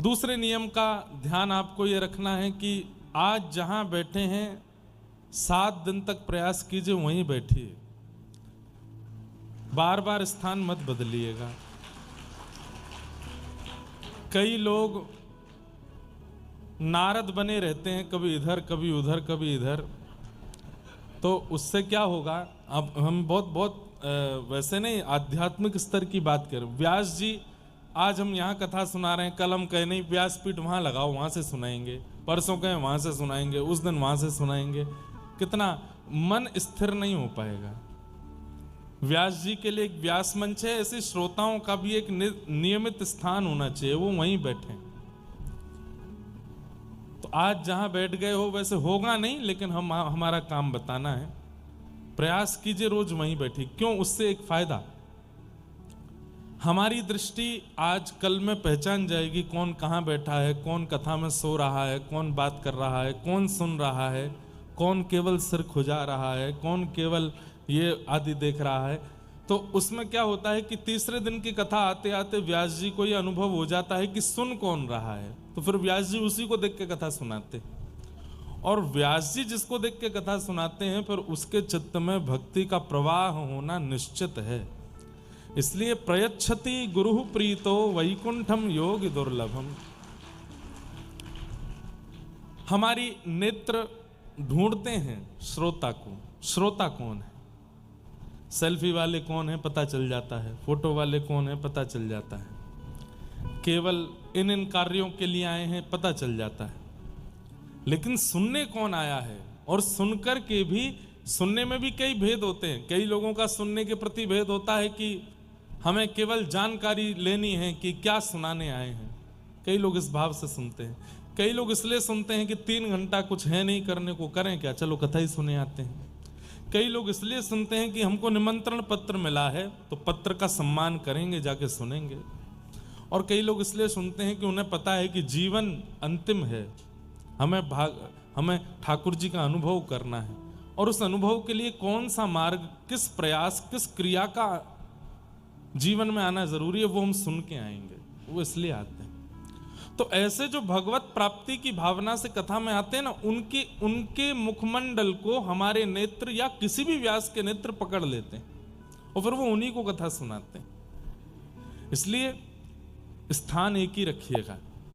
दूसरे नियम का ध्यान आपको ये रखना है कि आज जहां बैठे हैं 7 दिन तक प्रयास कीजिए वहीं बैठिए, बार बार स्थान मत बदलिएगा। कई लोग नारद बने रहते हैं, कभी इधर कभी उधर कभी इधर, तो उससे क्या होगा। अब हम बहुत वैसे नहीं आध्यात्मिक स्तर की बात करें। व्यास जी आज हम यहाँ कथा सुना रहे हैं, कल हम कहे नहीं व्यासपीठ वहाँ लगाओ वहाँ से सुनाएंगे, परसों कहें वहाँ से सुनाएंगे, उस दिन वहाँ से सुनाएंगे, कितना मन स्थिर नहीं हो पाएगा। व्यास जी के लिए एक व्यास मंच है, ऐसे श्रोताओं का भी एक नियमित स्थान होना चाहिए, वो वहीं बैठे। तो आज जहां बैठ गए हो वैसे होगा नहीं, लेकिन हमारा काम बताना है। प्रयास कीजिए रोज वहीं बैठिए। क्यों? उससे एक फायदा, हमारी दृष्टि आज कल में पहचान जाएगी कौन कहाँ बैठा है, कौन कथा में सो रहा है, कौन बात कर रहा है, कौन सुन रहा है, कौन केवल सिर खुजा रहा है, कौन केवल ये आदि देख रहा है। तो उसमें क्या होता है कि तीसरे दिन की कथा आते आते व्यास जी को ये अनुभव हो जाता है कि सुन कौन रहा है, तो फिर व्यास जी उसी को देख के कथा सुनाते। और व्यास जी जिसको देख के कथा सुनाते हैं फिर उसके चित्त में भक्ति का प्रवाह होना निश्चित है। इसलिए प्रयच्छति गुरु प्रीतो वैकुंठम योग दुर्लभम। हमारी नेत्र ढूंढते हैं श्रोता को। श्रोता कौन है? सेल्फी वाले कौन है पता चल जाता है, फोटो वाले कौन है पता चल जाता है, केवल इन कार्यों के लिए आए हैं पता चल जाता है। लेकिन सुनने कौन आया है? और सुनकर के भी, सुनने में भी कई भेद होते हैं। कई लोगों का सुनने के प्रति भेद होता है कि हमें केवल जानकारी लेनी है कि क्या सुनाने आए हैं। कई लोग इस भाव से सुनते हैं। कई लोग इसलिए सुनते हैं कि 3 घंटा कुछ है नहीं करने को, करें क्या, चलो कथा ही सुने आते हैं। कई लोग इसलिए सुनते हैं कि हमको निमंत्रण पत्र मिला है तो पत्र का सम्मान करेंगे, जाके सुनेंगे। और कई लोग इसलिए सुनते हैं कि उन्हें पता है कि जीवन अंतिम है, हमें ठाकुर जी का अनुभव करना है, और उस अनुभव के लिए कौन सा मार्ग, किस प्रयास, किस क्रिया का जीवन में आना जरूरी है, वो हम सुन के आएंगे, वो इसलिए आते हैं। तो ऐसे जो भगवत प्राप्ति की भावना से कथा में आते हैं ना, उनके मुखमंडल को हमारे नेत्र या किसी भी व्यास के नेत्र पकड़ लेते हैं और फिर वो उन्हीं को कथा सुनाते हैं। इसलिए स्थान एक ही रखिएगा।